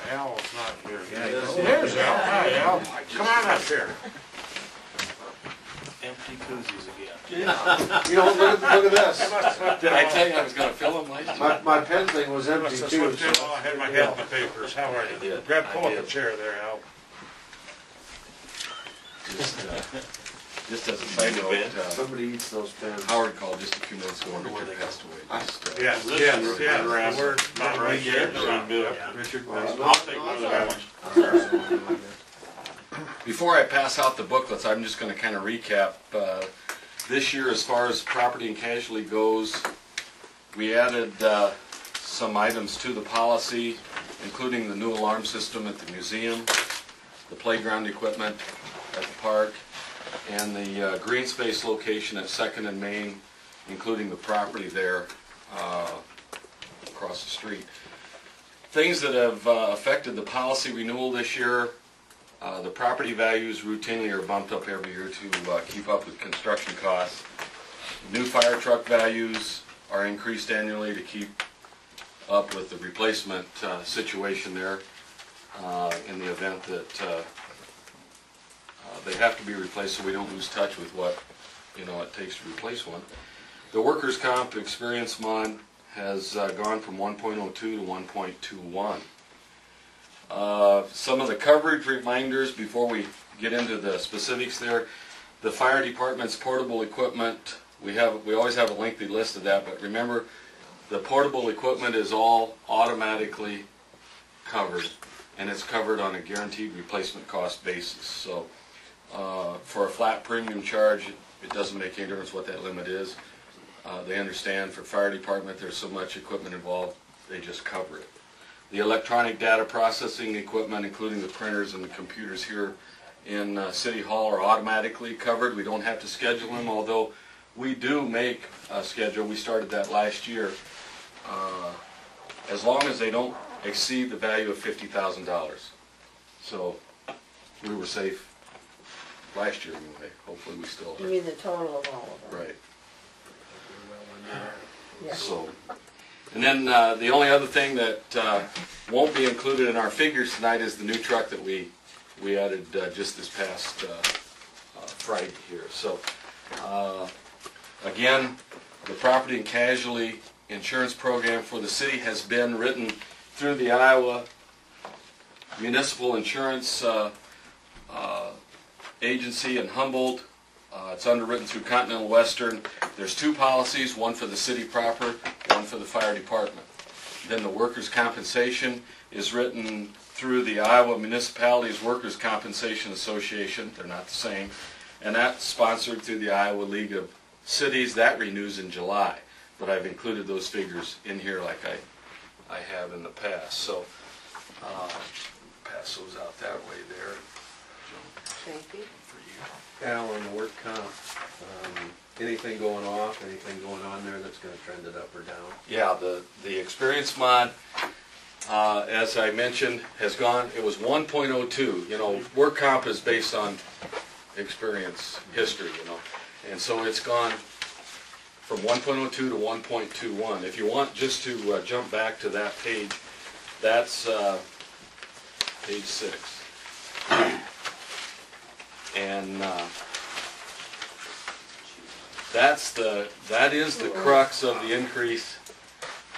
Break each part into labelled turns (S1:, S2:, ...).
S1: Al's not here.
S2: There's
S1: Al. Hi, Al. Come on up here.
S3: Empty koozies again.
S2: Yeah. You know, look at this.
S3: Did I tell you I was going to fill them last year?
S2: My pen thing was empty
S1: Must have
S2: too.
S1: slipped in while I had my head in the papers. How are you?
S3: did.
S1: Grab
S3: I
S1: pull up
S3: did.
S1: the chair there, Al.
S3: Just as a side note,
S2: Somebody eats those pens.
S3: Howard called just a few minutes ago and Richard passed away. Just,
S1: Yes, we're not right here.
S3: Richard,
S1: I'll take one of the ones.
S3: before I pass out the booklets, I'm just going to kind of recap. This year, as far as property and casualty goes, we added some items to the policy, including the new alarm system at the museum, the playground equipment at the park, and the green space location at 2nd and Main, including the property there across the street. Things that have affected the policy renewal this year: the property values routinely are bumped up every year to keep up with construction costs. New fire truck values are increased annually to keep up with the replacement situation there in the event that they have to be replaced, so we don't lose touch with what it takes to replace one. The workers' comp experience mod has gone from 1.02 to 1.21. Some of the coverage reminders before we get into the specifics there. The fire department's portable equipment, we always have a lengthy list of that, but remember, the portable equipment is all automatically covered, and it's covered on a guaranteed replacement cost basis. So for a flat premium charge, it doesn't make any difference what that limit is. They understand for fire department there's so much equipment involved, they just cover it. The electronic data processing equipment, including the printers and the computers here in City Hall, are automatically covered. We don't have to schedule them, although we do make a schedule. We started that last year. As long as they don't exceed the value of $50,000. So we were safe last year anyway. Hopefully we still are.
S4: You mean the total of all of them?
S3: Right.
S4: Yeah.
S3: So, and then the only other thing that won't be included in our figures tonight is the new truck that we added just this past Friday here. So again, the property and casualty insurance program for the city has been written through the Iowa Municipal Insurance Agency in Humboldt. It's underwritten through Continental Western. There's two policies, one for the city proper, one for the fire department. Then the workers' compensation is written through the Iowa Municipalities Workers' Compensation Association. They're not the same. And that's sponsored through the Iowa League of Cities. That renews in July. But I've included those figures in here like I have in the past. So pass those out that way there.
S4: Thank you.
S3: For you.
S2: Al, on the work comp, anything going off, anything going on there that's going to trend it up or down?
S3: Yeah, the experience mod, as I mentioned, has gone. It was 1.02. Work comp is based on experience history. And so it's gone from 1.02 to 1.21. If you want just to jump back to that page, that's page 6. And that is the crux of the increase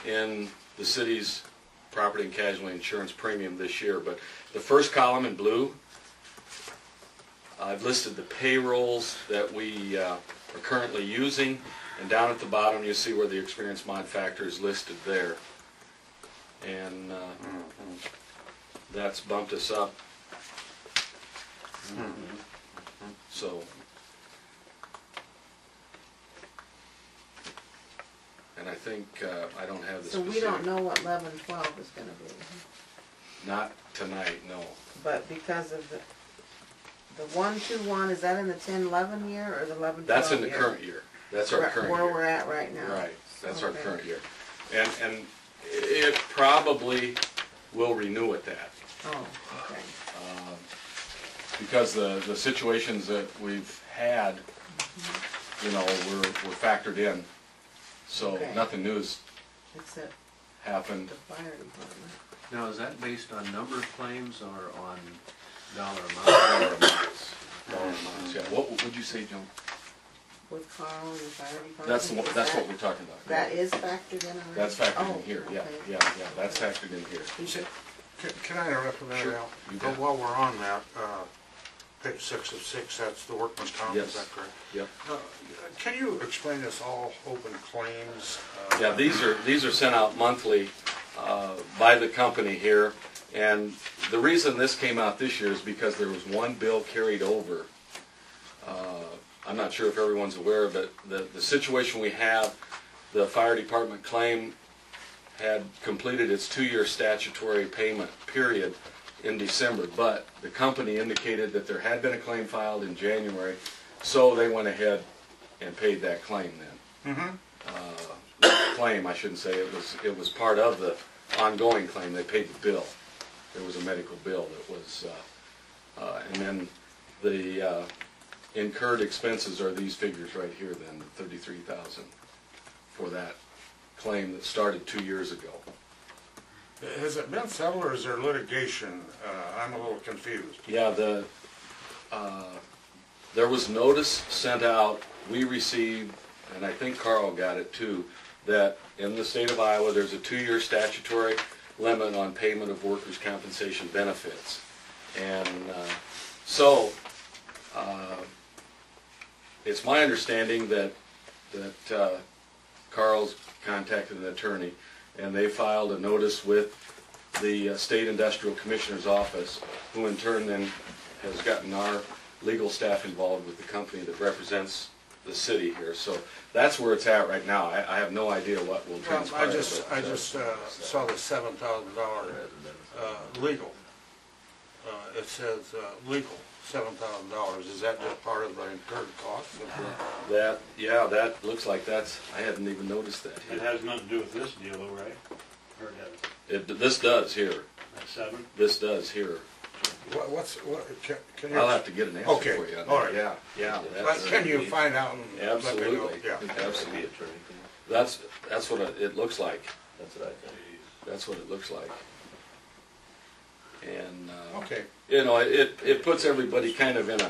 S3: in the city's property and casualty insurance premium this year. But the first column in blue, I've listed the payrolls that we are currently using, and down at the bottom you see where the experience mod factor is listed there. And that's bumped us up. So, and I think I don't have the
S4: So
S3: specific.
S4: we don't know what 1112 is going to be.
S3: Not tonight, no.
S4: But because of the 121, is that in the 10-11 year or the 11-12
S3: That's in the
S4: year?
S3: current year. That's our current
S4: where
S3: year.
S4: we're at right now.
S3: Right. That's our
S4: Okay.
S3: current year. And it probably will renew at that.
S4: Oh, okay.
S3: Because the situations that we've had, were factored in. So
S4: Okay.
S3: nothing new is
S4: Except
S3: happened.
S4: The fire department.
S2: Now, is that based on number of claims or on dollar amount?
S3: Dollar amounts. Dollar amounts, yeah. What would you say, Joan?
S4: With Carl and the fire department?
S3: That's
S4: Is
S3: what we're talking about.
S4: That is factored in already?
S3: That's factored
S4: Oh,
S3: in here, yeah,
S4: okay.
S3: yeah, that's factored in here.
S1: Can I interrupt with that,
S3: Sure,
S1: Al?
S3: you
S1: But
S3: bet.
S1: while we're on that, page 6 of 6, that's the workman's comp,
S3: Yes.
S1: is that correct?
S3: Yep.
S1: Can you explain this all open claims?
S3: Yeah, these are sent out monthly by the company here, and the reason this came out this year is because there was one bill carried over. I'm not sure if everyone's aware of it. The situation we have, the fire department claim had completed its 2-year statutory payment period in December, but the company indicated that there had been a claim filed in January, so they went ahead and paid that claim then. Claim, I shouldn't say, it was part of the ongoing claim. They paid the bill. There was a medical bill that was, and then the incurred expenses are these figures right here then, the $33,000 for that claim that started 2 years ago.
S1: Has it been settled or is there litigation? I'm a little confused.
S3: Yeah, there was notice sent out, we received, and I think Carl got it too, that in the state of Iowa there's a 2-year statutory limit on payment of workers' compensation benefits. And so it's my understanding that Carl's contacted an attorney and they filed a notice with the State Industrial Commissioner's office, who in turn then has gotten our legal staff involved with the company that represents the city here. So that's where it's at right now. I have no idea what will
S1: Well,
S3: transpire.
S1: I just saw the $7,000 legal. It says legal, $7,000. Is that just part of the incurred costs?
S3: That looks like that's, I hadn't even noticed that
S5: It
S3: here.
S5: has nothing to do with this deal, though, right? Or it does?
S3: This does here.
S5: That's 7?
S3: This does here.
S1: Can you?
S3: I'll have to get an answer
S1: Okay,
S3: for you on that.
S1: all right.
S3: Yeah.
S1: Can you find out and let me know?
S3: Absolutely.
S1: Yeah.
S3: Absolutely. That's what it looks like.
S2: That's what I think.
S3: That's what it looks like. And
S1: Okay.
S3: you know, it puts everybody kind of in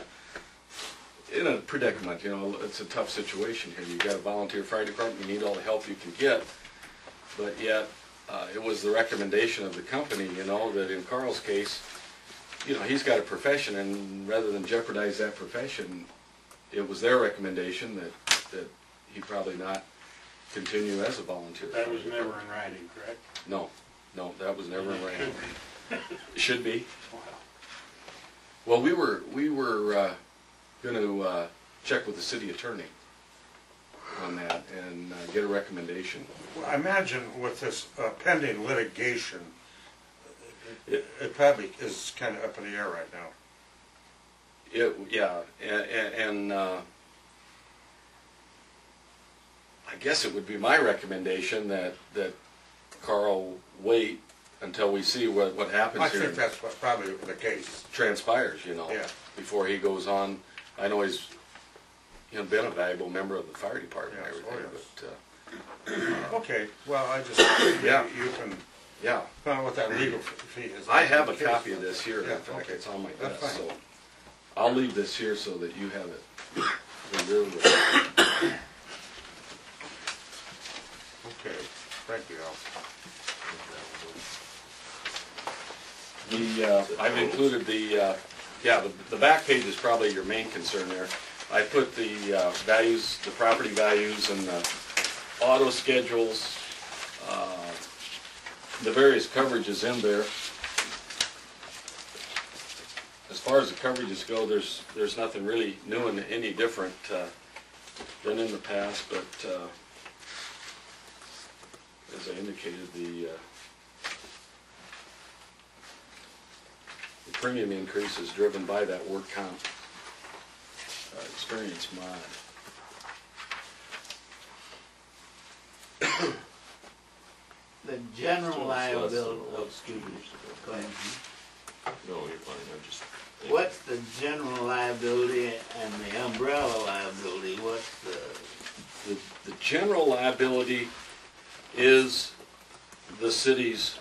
S3: a predicament. You know, it's a tough situation here. You've got a volunteer fire department. You need all the help you can get, but yet it was the recommendation of the company. You know, that in Carl's case, you know, he's got a profession, and rather than jeopardize that profession, it was their recommendation that he probably not continue as a volunteer.
S5: That was never in writing, correct?
S3: No, that was never in writing. Should be.
S5: Wow.
S3: Well, we were going to check with the city attorney on that and get a recommendation.
S1: Well, I imagine with this pending litigation, it probably is kind of up in the air right now.
S3: And I guess it would be my recommendation that Carl wait until we see what happens
S1: I
S3: here.
S1: think that's probably the case.
S3: Transpires, you know,
S1: Yeah.
S3: before he goes on. I know he's been a valuable member of the fire department and
S1: Yes,
S3: everything, but
S1: Okay, well, I just,
S3: Yeah.
S1: you can
S3: yeah.
S1: find out what that legal fee is.
S3: I have a copy of this here.
S1: Yeah,
S3: In fact,
S1: okay.
S3: it's on my
S1: That's
S3: desk,
S1: fine.
S3: so I'll leave this here so that you have it.
S1: Okay, thank you, Al.
S3: I've included the back page is probably your main concern there. I put the values, the property values, and the auto schedules, the various coverages in there. As far as the coverages go, there's nothing really new and any different than in the past, but as I indicated, the premium increase is driven by that work comp experience mod.
S6: The general liability, oh, excuse me, go ahead.
S7: No, you're fine, I'm just...
S6: What's the general liability and the umbrella liability? What's
S3: The general liability is the city's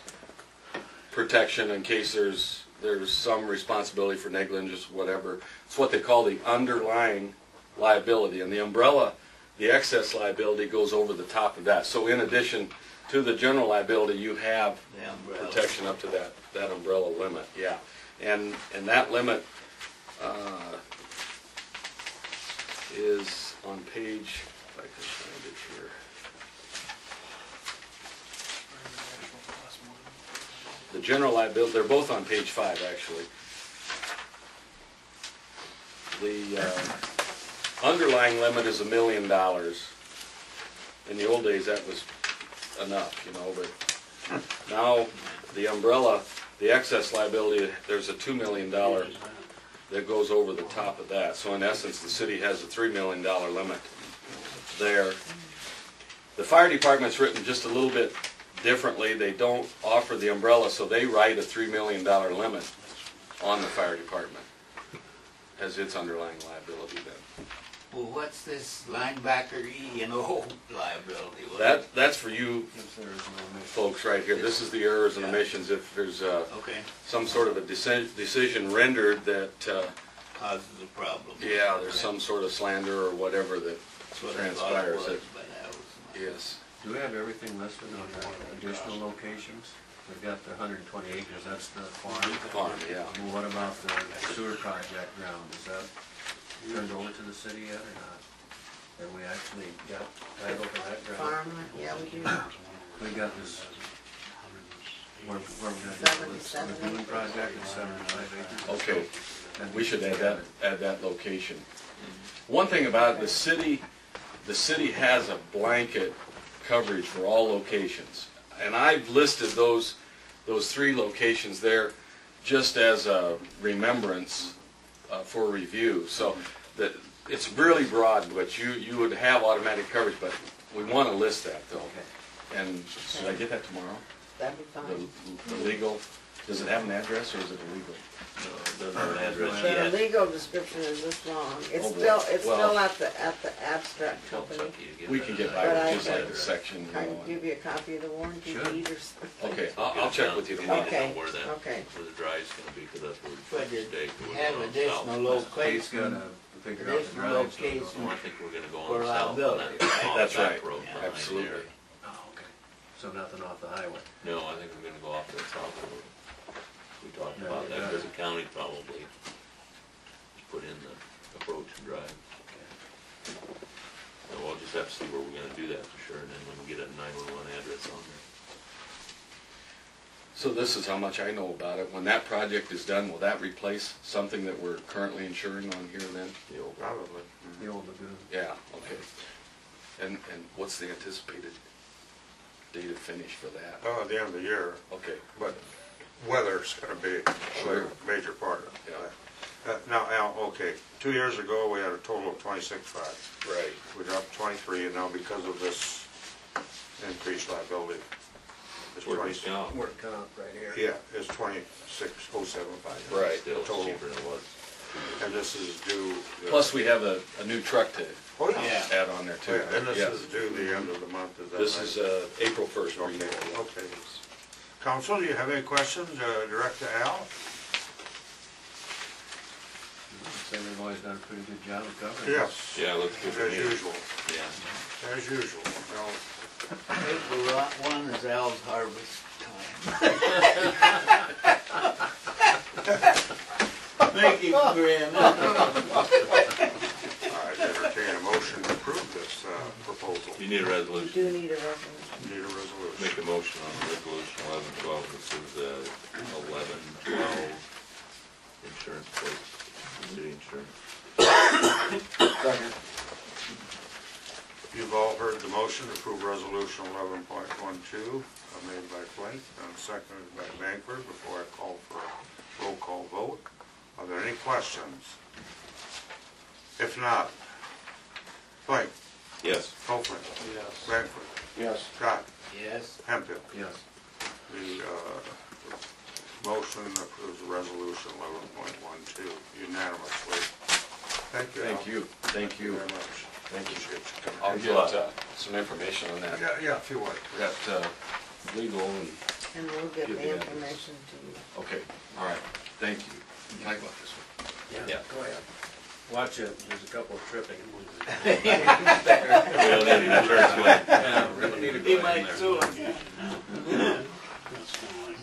S3: protection in case there's some responsibility for negligence, whatever. It's what they call the underlying liability, and the umbrella, the excess liability goes over the top of that. So in addition to the general liability, you have
S6: The umbrella.
S3: protection up to that umbrella limit, yeah. And that limit is on page, if I can find it here. The general liability, they're both on page 5, actually. The underlying limit is $1 million. In the old days, that was enough, you know, but now the umbrella, the excess liability, there's a $2 million that goes over the top of that. So in essence, the city has a $3 million limit there. The fire department's written just a little bit differently. They don't offer the umbrella, so they write a $3 million limit on the fire department as its underlying liability then.
S6: Well, what's this linebacker E&O liability?
S3: That's for you folks right here. This is the errors and omissions. If there's
S6: Okay,
S3: some sort of a decision rendered that,
S6: causes a problem.
S3: yeah, there's some sort of slander or whatever that
S6: That's what I thought it
S3: transpires.
S6: was,
S3: It-
S6: but that was.
S3: Yes.
S2: Do we have everything listed on the additional locations? We've got the 120 acres, that's the farm.
S3: Farm, yeah.
S2: Well, what about the sewer project ground? Is that turned over to the city yet or not? Have we actually got title for that ground?
S4: Farm, yeah, we do.
S2: We got this, where we're gonna do this lagoon project at 75 acres.
S3: Okay.
S2: And
S3: We should add that location. One thing about it, the city has a blanket coverage for all locations. And I've listed those 3 locations there just as a remembrance for review. So that it's really broad, but you would have automatic coverage, but we want to list that though.
S2: Okay.
S3: And should I get that tomorrow?
S4: That'd be fine.
S3: The legal, does it have an address or is it illegal?
S7: No, it doesn't have an address
S4: The
S7: yet.
S4: legal description is this long. It's
S3: Oh, boy.
S4: still, it's
S3: Well-
S4: still at the abstract
S7: Tell
S4: company.
S7: Chucky to get
S3: We
S7: that
S3: can get
S7: address.
S3: by
S4: But I
S3: with just like
S4: can-
S3: the section, you
S4: I
S3: know.
S4: can give you a copy of the warranty
S2: Sure.
S4: deed or something.
S3: Okay, I'll check with you
S7: We
S3: tomorrow.
S7: need to know
S4: Okay,
S7: where that,
S4: okay.
S7: where the drive's gonna be, because that's where
S6: But
S7: we
S6: it
S7: stake. We're
S6: have
S7: going
S6: additional
S7: south.
S2: Kate's
S6: location,
S2: gotta figure out the
S6: additional
S2: drive. so-
S6: location.
S7: Well, I think we're gonna go
S6: For
S7: on south on that,
S6: liability.
S7: on
S3: That's
S7: the back
S3: right.
S7: road
S6: Yeah.
S7: behind
S3: Absolutely.
S7: there.
S2: Oh, okay. So nothing off the highway.
S7: No, I think we're gonna go off that south road. We talked
S2: No,
S7: about
S2: you
S7: that,
S2: got
S7: because
S2: it.
S7: the county probably just put in the approach and drive. So we'll just have to see where we're gonna do that for sure, and then when we get a 911 address on there.
S3: So this is how much I know about it. When that project is done, will that replace something that we're currently insuring on here then?
S7: The old
S1: Probably.
S2: The old lagoon.
S3: Yeah, okay. And what's the anticipated date of finish for that?
S1: Oh, at the end of the year,
S3: Okay,
S1: but weather's gonna be a
S3: Sure.
S1: major part of it.
S3: Yeah.
S1: Now, Al, okay, 2 years ago, we had a total of 26.5.
S3: right.
S1: We dropped 23, and now because of this increased liability, it's
S7: Where'd we
S1: 20,
S7: stop?
S2: Work comp right here.
S1: yeah, it's 26,075.
S3: Right.
S7: Still
S1: Total.
S7: cheaper than it was.
S1: And this is due.
S3: Plus we have a new truck to
S1: Oh, yeah.
S6: Yeah.
S3: add on there
S1: Oh,
S3: too.
S1: yeah, and this
S3: Yes.
S1: is due the end of the month, is that right?
S3: This is April 1st.
S1: Okay,
S3: renewal.
S1: okay. Council, do you have any questions, direct to Al?
S2: Say they've always done a pretty good job of covering.
S1: Yes.
S7: Yeah, looks good to
S1: As
S7: me.
S1: usual,
S7: Yeah.
S1: as usual. No,
S6: April 1 is Al's harvest time. Make him grin.
S1: I entertain a motion to approve this proposal.
S7: You need a
S4: You
S7: resolution.
S4: do need a resolution.
S1: Need a resolution.
S7: Make a motion on resolution 1112, this is 1112 insurance plates, city insurance.
S1: You've all heard the motion to approve resolution 11.12, made by Flink and seconded by Bankford. Before I call for a roll call vote, are there any questions? If not, Flink,
S7: Yes.
S1: Copeland,
S5: Yes.
S1: Bankford,
S5: Yes.
S1: Scott,
S6: Yes,
S1: Hemphill.
S2: Yes.
S1: The motion approves resolution 11.12 unanimously. Thank you, Al.
S3: Thank you, thank you.
S1: Very much.
S3: Thank you.
S1: Appreciate you coming.
S3: I'll
S7: Thanks a
S3: get
S7: lot.
S3: some information on that.
S1: Yeah, if you would.
S3: Got legal and,
S4: And we'll get
S3: Give
S4: the
S3: the address.
S4: information to you.
S3: okay, all right, thank you. Can I go up this way?
S2: Yeah, go ahead. Watch it, there's a couple of tripping.
S7: We don't need an insurance claim.
S2: Yeah, really need to
S6: He
S2: go in
S6: might
S2: there.
S6: sue him.
S5: That's kind of like